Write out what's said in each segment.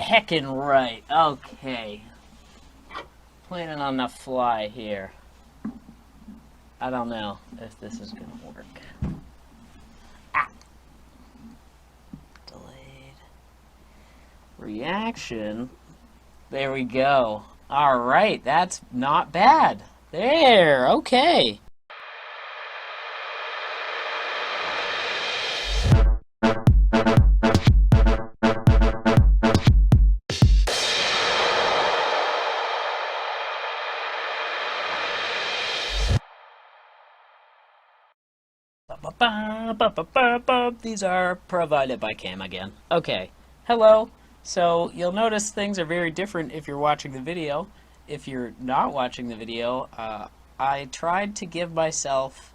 heckin' right. Okay. Planning on the fly here. I don't know if this is gonna work. Ah. Delayed. Reaction. There we go. Alright, that's not bad. There, okay. These are provided by Cam again. Okay, hello. So you'll notice things are very different if you're watching the video. If you're not watching the video, I tried to give myself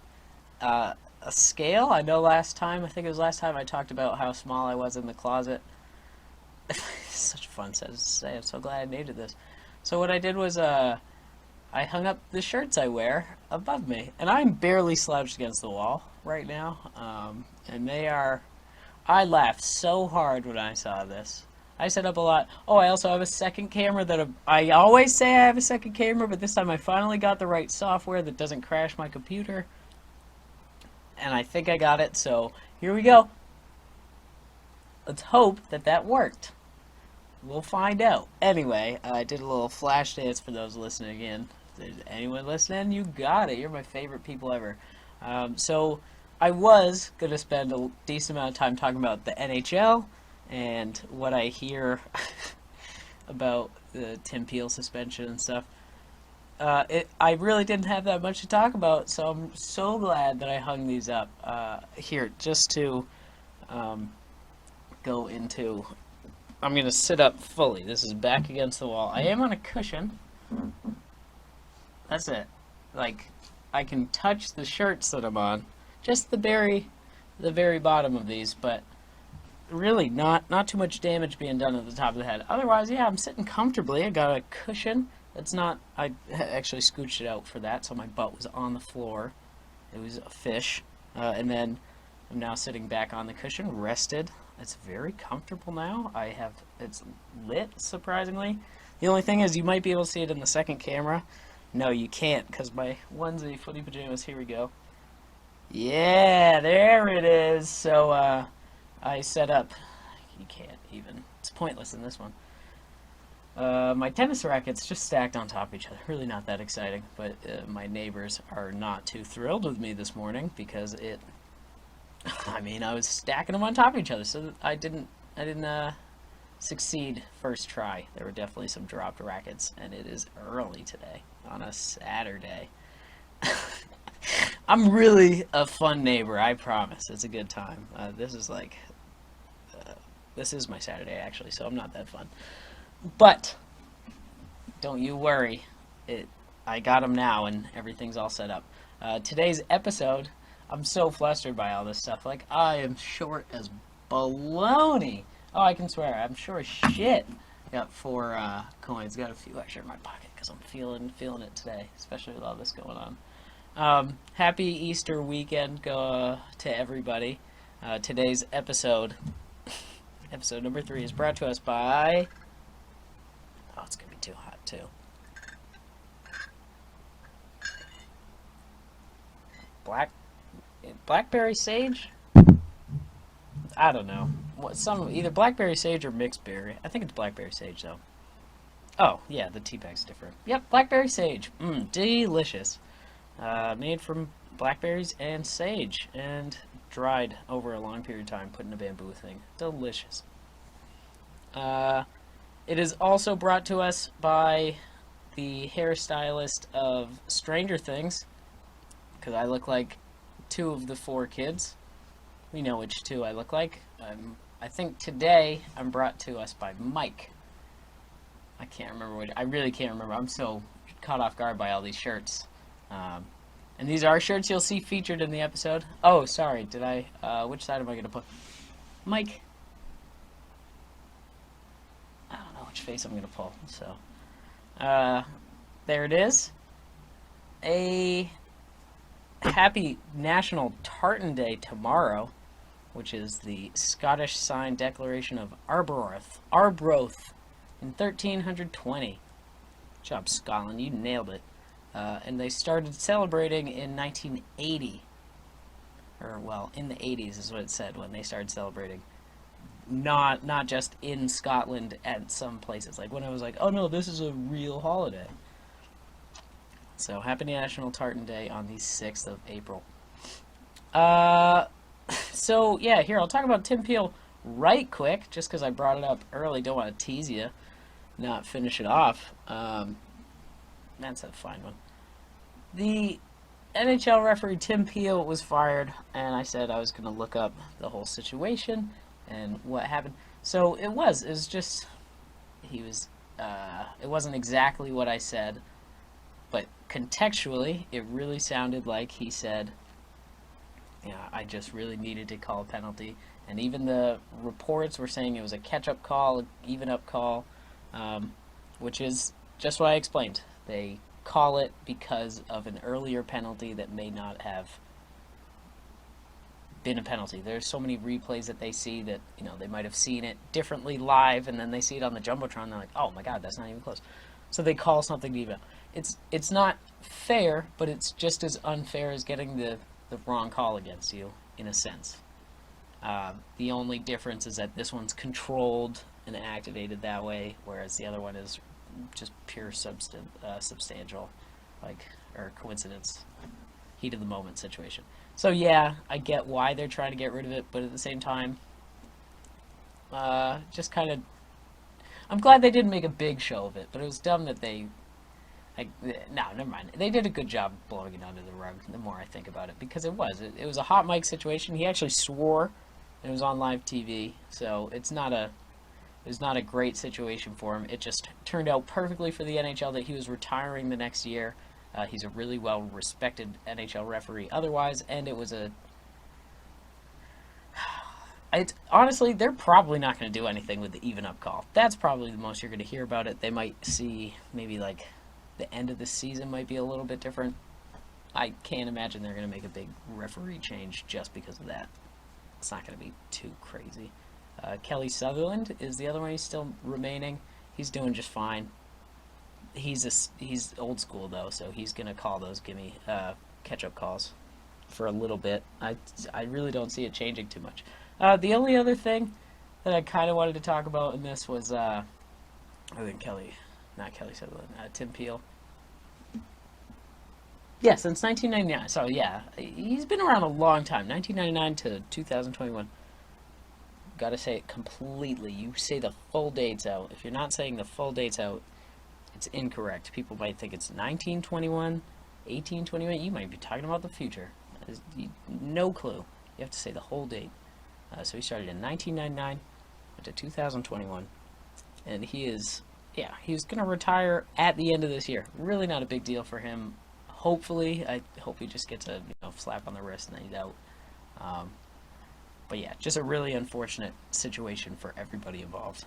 a scale. I know I think it was last time I talked about how small I was in the closet. Such a fun sentence to say. I'm so glad I named this. So what I did was I hung up the shirts I wear above me, and I'm barely slouched against the wall right now, and they are, I laughed so hard when I saw this. I set up a lot. Oh, I also have a second camera I always say I have a second camera, but this time I finally got the right software that doesn't crash my computer, and I think I got it, so here we go. Let's hope that that worked. We'll find out. Anyway, I did a little flash dance for those listening in. If there's anyone listening, you got it. You're my favorite people ever. So I was going to spend a decent amount of time talking about the NHL and what I hear about the Tim Peel suspension and stuff. I really didn't have that much to talk about, so I'm so glad that I hung these up here just to go into... I'm going to sit up fully. This is back against the wall. I am on a cushion. That's it. Like, I can touch the shirts that I'm on. Just the very bottom of these, but really not too much damage being done at the top of the head. Otherwise, yeah, I'm sitting comfortably. I got a cushion. That's not... I actually scooched it out for that, so my butt was on the floor. It was a fish. And then I'm now sitting back on the cushion, rested. It's very comfortable now. It's lit, surprisingly. The only thing is you might be able to see it in the second camera. No, you can't, because my onesie footy pajamas, here we go. Yeah, there it is. So, I set up, you can't even, it's pointless in this one. My tennis rackets just stacked on top of each other. Really not that exciting, but my neighbors are not too thrilled with me this morning because I was stacking them on top of each other, so I didn't succeed first try. There were definitely some dropped rackets, and it is early today on a Saturday. I'm really a fun neighbor, I promise. It's a good time. This is my Saturday actually, so I'm not that fun. But don't you worry, I got them now, and everything's all set up. Today's episode. I'm so flustered by all this stuff. Like, I am short as baloney. Oh, I can swear. I'm sure as shit. Got 4 coins. Got a few extra in my pocket because I'm feeling it today, especially with all this going on. Happy Easter weekend to everybody. Today's episode, episode number 3, is brought to us by... Oh, it's going to be too hot, too. Blackberry sage? I don't know. Either blackberry sage or mixed berry. I think it's blackberry sage though. Oh, yeah, the tea bag's different. Yep, blackberry sage. Delicious. Made from blackberries and sage and dried over a long period of time, put in a bamboo thing. Delicious. It is also brought to us by the hairstylist of Stranger Things, because I look like 2 of the 4 kids. We know which 2 I look like. I think today I'm brought to us by Mike. I can't remember I really can't remember. I'm so caught off guard by all these shirts. And these are shirts you'll see featured in the episode. Oh, sorry, which side am I going to put? Mike. I don't know which face I'm going to pull, so. There it is. A happy National Tartan Day tomorrow, which is the Scottish Sign Declaration of Arbroath. in 1320. Good job, Scotland. You nailed it. And they started celebrating in 1980. Or, well, in the 80s is what it said when they started celebrating. Not just in Scotland at some places. Like when I was like, oh no, this is a real holiday. So, happy National Tartan Day on the 6th of April. So, yeah, here, I'll talk about Tim Peel right quick, just because I brought it up early. Don't want to tease you, not finish it off. That's a fine one. The NHL referee Tim Peel was fired, and I said I was going to look up the whole situation and what happened. So, it was just, it wasn't exactly what I said. But contextually, it really sounded like he said, yeah, I just really needed to call a penalty. And even the reports were saying it was a catch-up call, an even-up call, which is just what I explained. They call it because of an earlier penalty that may not have been a penalty. There's so many replays that they see that, they might have seen it differently live, and then they see it on the Jumbotron, and they're like, oh my god, that's not even close. So they call something to even. It's not fair, but it's just as unfair as getting the wrong call against you, in a sense. The only difference is that this one's controlled and activated that way, whereas the other one is just pure substantial, or coincidence, heat of the moment situation. So yeah, I get why they're trying to get rid of it, but at the same time, just kind of, I'm glad they didn't make a big show of it, but it was dumb that no, never mind. They did a good job blowing it under the rug, the more I think about it, because it was a hot mic situation. He actually swore, and it was on live TV, so it was not a great situation for him. It just turned out perfectly for the NHL that he was retiring the next year. He's a really well-respected NHL referee otherwise, and it was honestly, they're probably not going to do anything with the even-up call. That's probably the most you're going to hear about it. They might see maybe, the end of the season might be a little bit different. I can't imagine they're going to make a big referee change just because of that. It's not going to be too crazy. Kelly Sutherland is the other one. He's still remaining. He's doing just fine. He's old school, though, so he's going to call those gimme catch-up calls for a little bit. I really don't see it changing too much. The only other thing that I kind of wanted to talk about in this was, I think not Kelly Sutherland, Tim Peel. Yeah, since 1999. So yeah, he's been around a long time, 1999 to 2021. Gotta say it completely. You say the full dates out. If you're not saying the full dates out, it's incorrect. People might think it's 1921, 1821. You might be talking about the future. No clue. You have to say the whole date. So he started in 1999 to 2021, and he's going to retire at the end of this year. Really not a big deal for him. Hopefully, I hope he just gets a slap on the wrist and then he's out. But yeah, just a really unfortunate situation for everybody involved.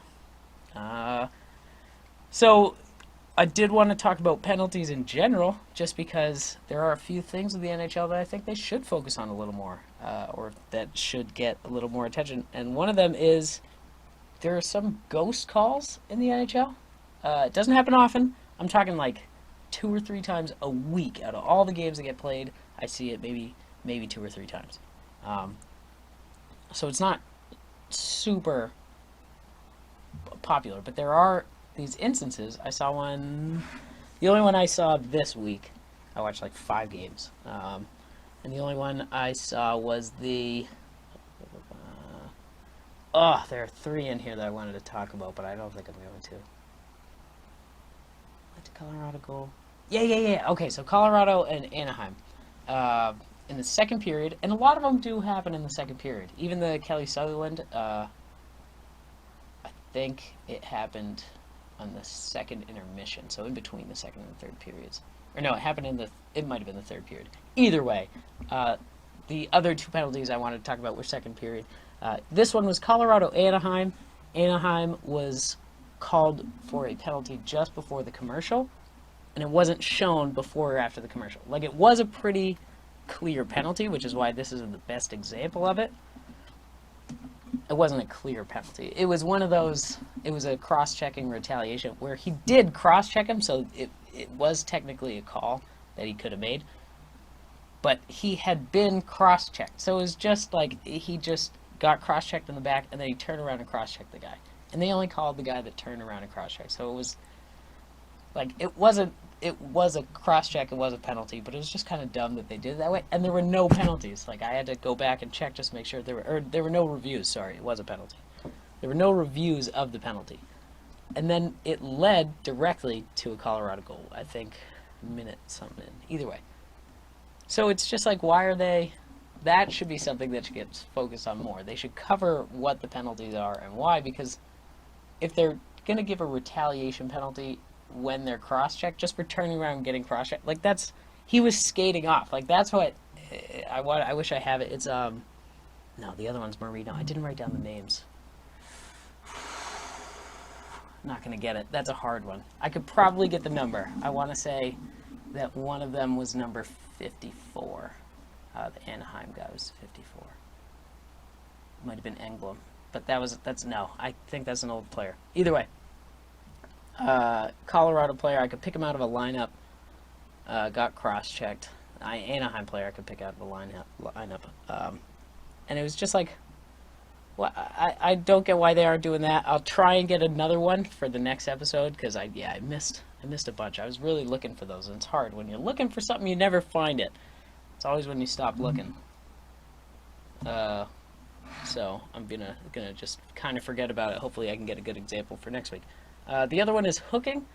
So I did want to talk about penalties in general, just because there are a few things with the NHL that I think they should focus on a little more, or that should get a little more attention. And one of them is there are some ghost calls in the NHL. It doesn't happen often. I'm talking like 2 or 3 times a week out of all the games that get played. I see it maybe 2 or 3 times. So it's not super popular, but there are these instances. I saw one, the only one I saw this week, I watched like 5 games, and the only one I saw was there are 3 in here that I wanted to talk about, but I don't think I'm going to. Let the Colorado go. Yeah. Okay, so Colorado and Anaheim. In the second period, and a lot of them do happen in the second period. Even the Kelly Sutherland, I think it happened on the second intermission, so in between the second and third periods. Or no, it might have been the third period. Either way, the other 2 penalties I wanted to talk about were second period. This one was Colorado-Anaheim. Anaheim was called for a penalty just before the commercial, and it wasn't shown before or after the commercial. Like, it was a pretty clear penalty, which is why this isn't the best example of it. it wasn't a clear penalty. It was one of those, it was a cross-checking retaliation where he did cross-check him, so it was technically a call that he could have made. But he had been cross-checked. So it was just like he just got cross-checked in the back, and then he turned around and cross-checked the guy. And they only called the guy that turned around and cross-checked. So it was like, it was a cross-check, it was a penalty, but it was just kind of dumb that they did it that way. And there were no penalties. Like, I had to go back and check just to make sure there were no reviews. Sorry, it was a penalty. There were no reviews of the penalty. And then it led directly to a Colorado goal, I think, minute something in. Either way. So it's just like, why are they... That should be something that should get focused on more. They should cover what the penalties are and why, because if they're going to give a retaliation penalty when they're cross-checked, just for turning around and getting cross-checked, like, that's... He was skating off. Like, that's what... I wish I have it. It's, No, the other one's Marino. I didn't write down the names. Not going to get it. That's a hard one. I could probably get the number. I want to say that one of them was number 54. The Anaheim guy was 54. Might have been Engblom. But no, I think that's an old player. Either way. Colorado player, I could pick him out of a lineup. Got cross-checked. Anaheim player, I could pick out of a lineup. And it was just like, well, I don't get why they aren't doing that. I'll try and get another one for the next episode, because I missed a bunch. I was really looking for those, and it's hard. When you're looking for something, you never find it. It's always when you stop looking. So I'm gonna just kind of forget about it. Hopefully I can get a good example for next week. The other one is hooking.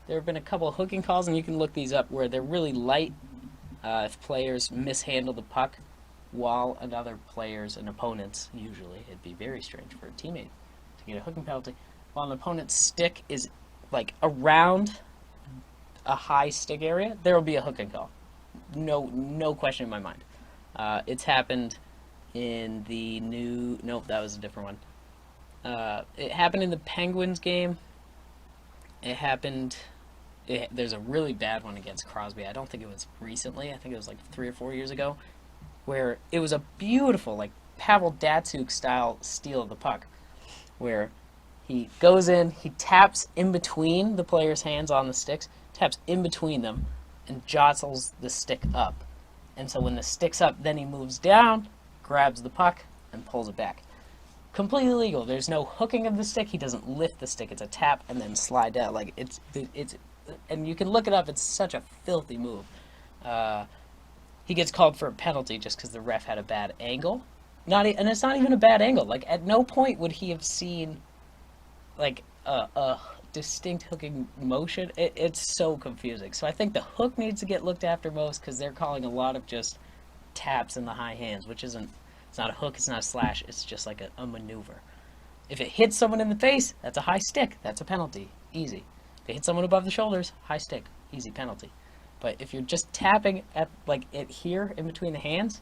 There have been a couple of hooking calls, and you can look these up, where they're really light if players mishandle the puck while another player's, an opponent's, usually, it'd be very strange for a teammate to get a hooking penalty, while an opponent's stick is like around a high stick area, there will be a hooking call. No question in my mind. It's happened in the new... Nope, that was a different one. It happened in the Penguins game. It happened... there's a really bad one against Crosby. I don't think it was recently. I think it was like 3 or 4 years ago, where it was a beautiful, like, Pavel Datsyuk style steal of the puck, where he goes in, he taps in between the player's hands on the sticks, taps in between them, and jostles the stick up. And so when the stick's up, then he moves down, grabs the puck, and pulls it back. Completely legal. There's no hooking of the stick. He doesn't lift the stick. It's a tap and then slide down. Like, it's and you can look it up. It's such a filthy move. He gets called for a penalty just because the ref had a bad angle. And it's not even a bad angle. Like, at no point would he have seen, like, a distinct hooking motion. It's so confusing. So I think the hook needs to get looked after most, because they're calling a lot of just taps in the high hands, which isn't... It's not a hook, it's not a slash, it's just like a maneuver. If it hits someone in the face, that's a high stick. That's a penalty. Easy. If it hits someone above the shoulders, high stick. Easy penalty. But if you're just tapping at, like, it here in between the hands,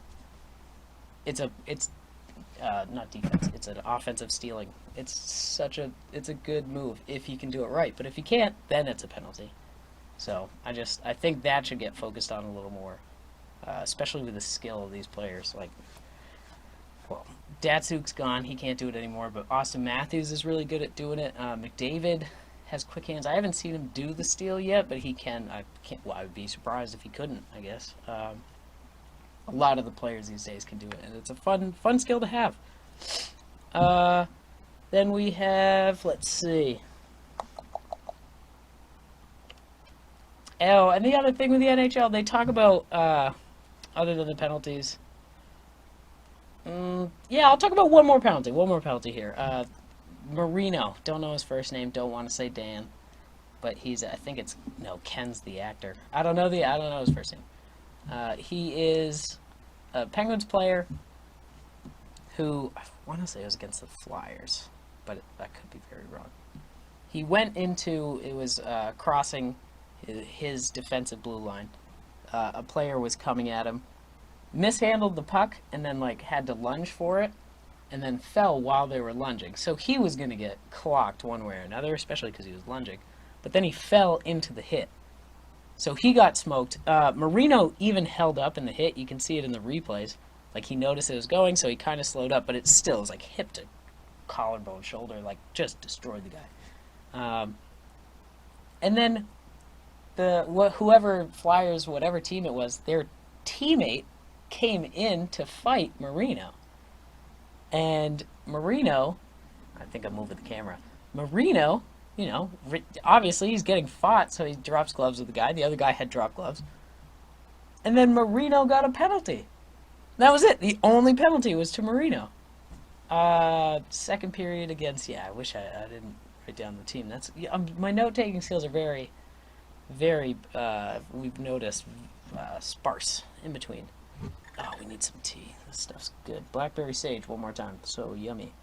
it's not defense. It's an offensive stealing. It's a good move if you can do it right. But if you can't, then it's a penalty. So I think that should get focused on a little more, especially with the skill of these players. Like, well, Datsuk's gone. He can't do it anymore. But Austin Matthews is really good at doing it. McDavid has quick hands. I haven't seen him do the steal yet, but he can. I would be surprised if he couldn't, I guess. A lot of the players these days can do it, and it's a fun skill to have. Then we have, let's see. Oh, and the other thing with the NHL, they talk about, other than the penalties. Yeah, I'll talk about one more penalty here. Marino, don't know his first name, don't want to say Dan, but Ken's the actor. I don't know his first name. He is a Penguins player who, I want to say it was against the Flyers, but that could be very wrong. He went into, crossing his defensive blue line. A player was coming at him, mishandled the puck, and then, like, had to lunge for it, and then fell while they were lunging. So he was going to get clocked one way or another, especially because he was lunging. But then he fell into the hit. So he got smoked. Marino even held up in the hit. You can see it in the replays. Like, he noticed it was going, so he kind of slowed up, but it still was like hip to collarbone, shoulder, like just destroyed the guy. And then whoever Flyers, whatever team it was, their teammate came in to fight Marino. And Marino, I think I'm moving the camera. Marino, you know, obviously he's getting fought, so he drops gloves with the guy. The other guy had dropped gloves. And then Marino got a penalty. That was it. The only penalty was to Marino. Second period against, I wish I didn't write down the team. That's my note-taking skills are very, very, we've noticed, sparse in between. Oh, we need some tea. This stuff's good. Blackberry sage, one more time. So yummy.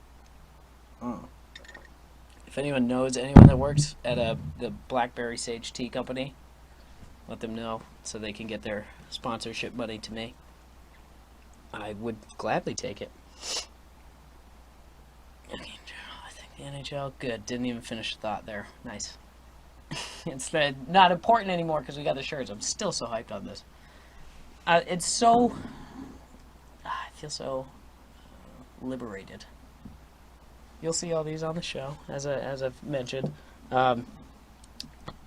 If anyone knows anyone that works at the Blackberry Sage Tea Company, let them know so they can get their sponsorship money to me. I would gladly take it. Okay, I think the NHL, good. Didn't even finish the thought there. Nice. It's not important anymore because we got the shirts. I'm still so hyped on this. It's so... I feel so liberated. You'll see all these on the show, as I've mentioned.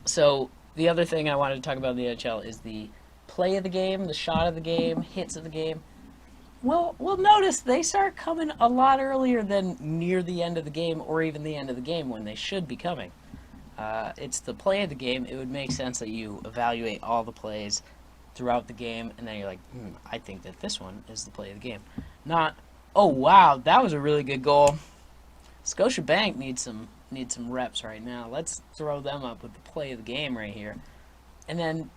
So the other thing I wanted to talk about in the NHL is the play of the game, the shot of the game, hits of the game. Well, we'll notice they start coming a lot earlier than near the end of the game or even the end of the game when they should be coming. It's the play of the game. It would make sense that you evaluate all the plays throughout the game, and then you're like, I think that this one is the play of the game. Not, oh wow, that was a really good goal. Scotiabank needs some reps right now. Let's throw them up with the play of the game right here. And then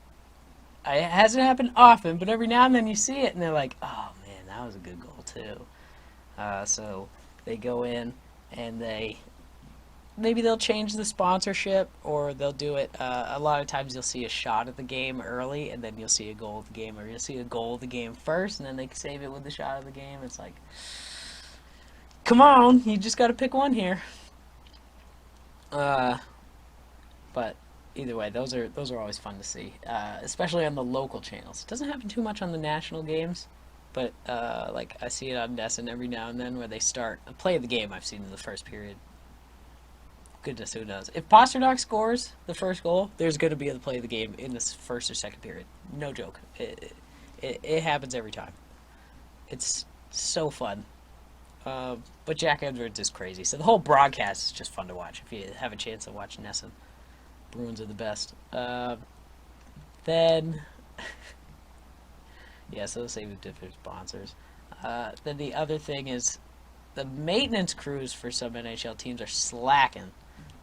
it hasn't happened often, but every now and then you see it, and they're like, oh man, that was a good goal too. So they go in and maybe they'll change the sponsorship, or they'll do it. A lot of times you'll see a shot of the game early, and then you'll see a goal of the game, or you'll see a goal of the game first, and then they save it with the shot of the game. It's like, come on, you just got to pick one here. But either way, those are always fun to see, especially on the local channels. It doesn't happen too much on the national games, but like I see it on NESN every now and then where they start a play of the game. I've seen in the first period. Goodness, who knows? If Pasternak scores the first goal, there's going to be a play of the game in this first or second period. No joke. It happens every time. It's so fun. But Jack Edwards is crazy. So the whole broadcast is just fun to watch if you have a chance to watch NESN. Bruins are the best. Then, yeah, so let's say with different sponsors. Then the other thing is the maintenance crews for some NHL teams are slacking.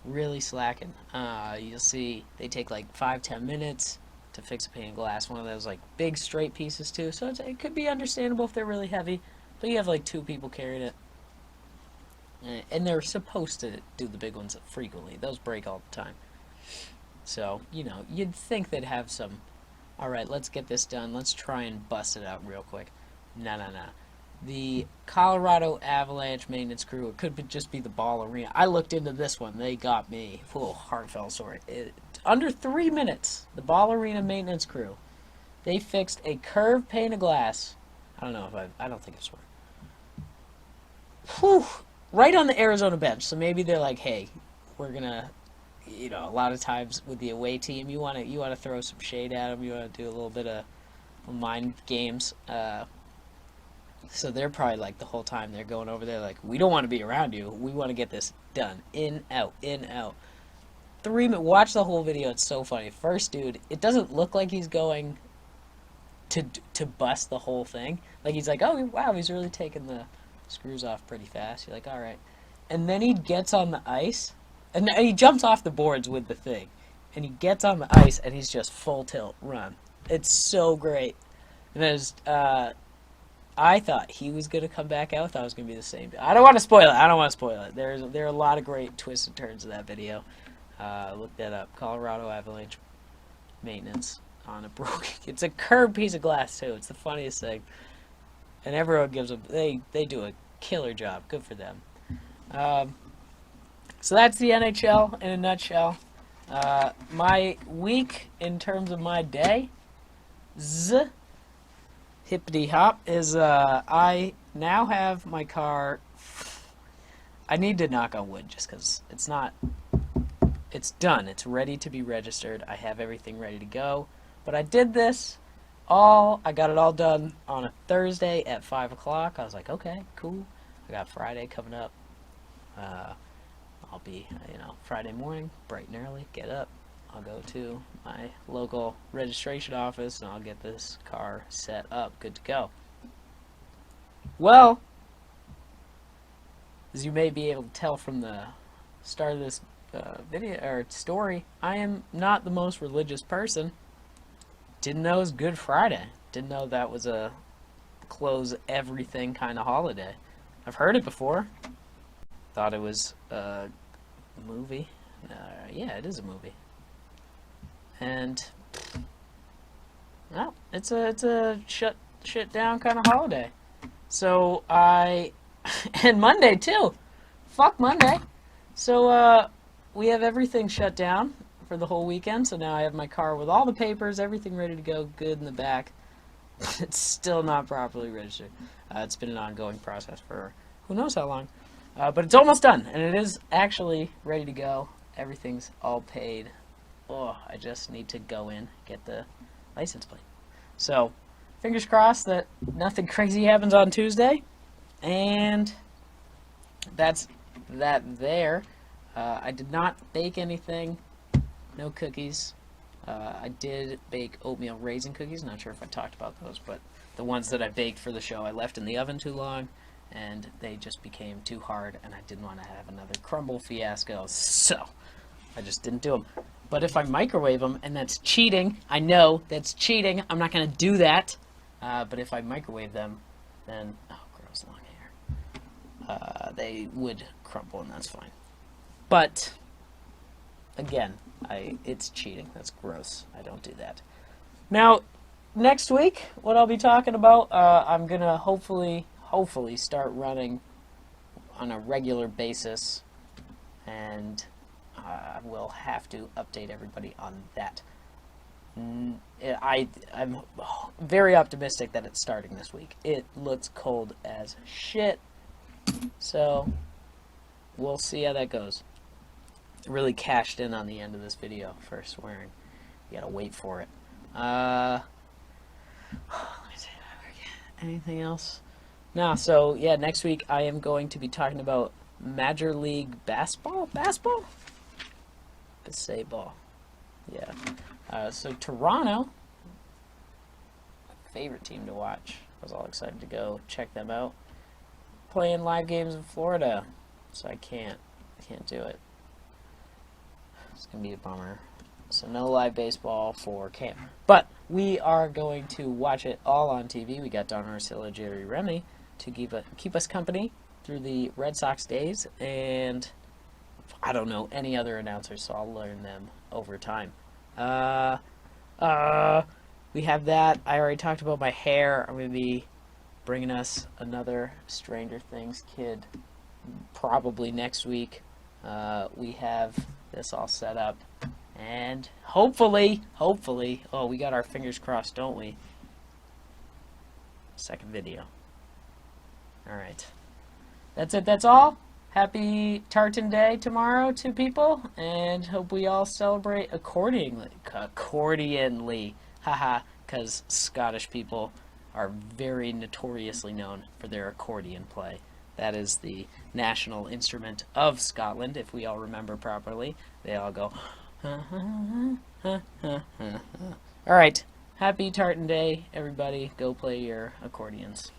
Really slacking. You'll see they take like 5-10 minutes to fix a pane of glass. One of those like big straight pieces too. So it could be understandable if they're really heavy. But you have like 2 people carrying it. And they're supposed to do the big ones frequently. Those break all the time. So, you know, you'd think they'd have some, alright, let's get this done. Let's try and bust it out real quick. No. The Colorado Avalanche maintenance crew, it could just be the Ball Arena. I looked into this one. They got me. Heart fell sore. Under 3 minutes, the Ball Arena maintenance crew, they fixed a curved pane of glass. I don't think it's right. Right on the Arizona bench. So maybe they're like, hey, we're gonna, you know, a lot of times with the away team, you wanna throw some shade at them. You wanna do a little bit of mind games. So they're probably like the whole time they're going over there like, we don't want to be around you. We want to get this done. In, out, in, out. 3 minutes. Watch the whole video. It's so funny. First dude, it doesn't look like he's going to bust the whole thing. Like he's like, oh wow, he's really taking the screws off pretty fast. You're like, all right. And then he gets on the ice, and he jumps off the boards with the thing, and he gets on the ice, and he's just full tilt run. It's so great. And there's I thought he was going to come back out. I thought it was going to be the same. I don't want to spoil it. There are a lot of great twists and turns in that video. Look that up. Colorado Avalanche maintenance on a broken. It's a curved piece of glass too. It's the funniest thing. And everyone gives them. They do a killer job. Good for them. So that's the NHL in a nutshell. My week in terms of my day. Hippity hop is I now have my car I need to knock on wood just because it's not, it's done. It's ready to be registered. I have everything ready to go. But I did this I got it all done on a Thursday at 5 o'clock. I was like, okay, cool. I got Friday coming up. I'll be, Friday morning, bright and early, get up. I'll go to my local registration office and I'll get this car set up, good to go. Well, as you may be able to tell from the start of this video or story, I am not the most religious person. Didn't know it was Good Friday. Didn't know that was a close everything kind of holiday. I've heard it before. Thought it was a movie. Yeah, it is a movie. And well, it's a shut down kind of holiday. So and Monday too. Fuck Monday. So we have everything shut down for the whole weekend. So now I have my car with all the papers, everything ready to go, good in the back. It's still not properly registered. It's been an ongoing process for who knows how long. But it's almost done, and it is actually ready to go. Everything's all paid. Oh, I just need to go in, get the license plate. So, fingers crossed that nothing crazy happens on Tuesday. And that's that there. I did not bake anything. No cookies. I did bake oatmeal raisin cookies. Not sure if I talked about those, but the ones that I baked for the show I left in the oven too long, and they just became too hard, and I didn't want to have another crumble fiasco, so I just didn't do them. But if I microwave them, and that's cheating, I know that's cheating, I'm not going to do that, but if I microwave them, then, oh, gross, long hair, they would crumble, and that's fine. But, again, it's cheating, that's gross, I don't do that. Now, next week, what I'll be talking about, I'm going to hopefully start running on a regular basis, and we'll have to update everybody on that. I'm very optimistic that it's starting this week. It looks cold as shit, so we'll see how that goes. Really cashed in on the end of this video for swearing. You gotta wait for it. Let me say that again. Anything else? No, so yeah, next week I am going to be talking about Major League Baseball? Baseball? Yeah. So Toronto, my favorite team to watch. I was all excited to go check them out. Playing live games in Florida, so I can't do it. It's gonna be a bummer. So no live baseball for camp. But we are going to watch it all on TV. We got Don Orsillo, Jerry Remy to keep us company through the Red Sox days, and I don't know any other announcers, so I'll learn them over time. We have that. I already talked about my hair. I'm going to be bringing us another Stranger Things kid probably next week. We have this all set up, and hopefully, oh, we got our fingers crossed, don't we? Second video. Alright. That's it, that's all. Happy Tartan Day tomorrow to people, and hope we all celebrate accordingly. Haha, because Scottish people are very notoriously known for their accordion play. That is the national instrument of Scotland, if we all remember properly. They all go, Alright, happy Tartan Day, everybody. Go play your accordions.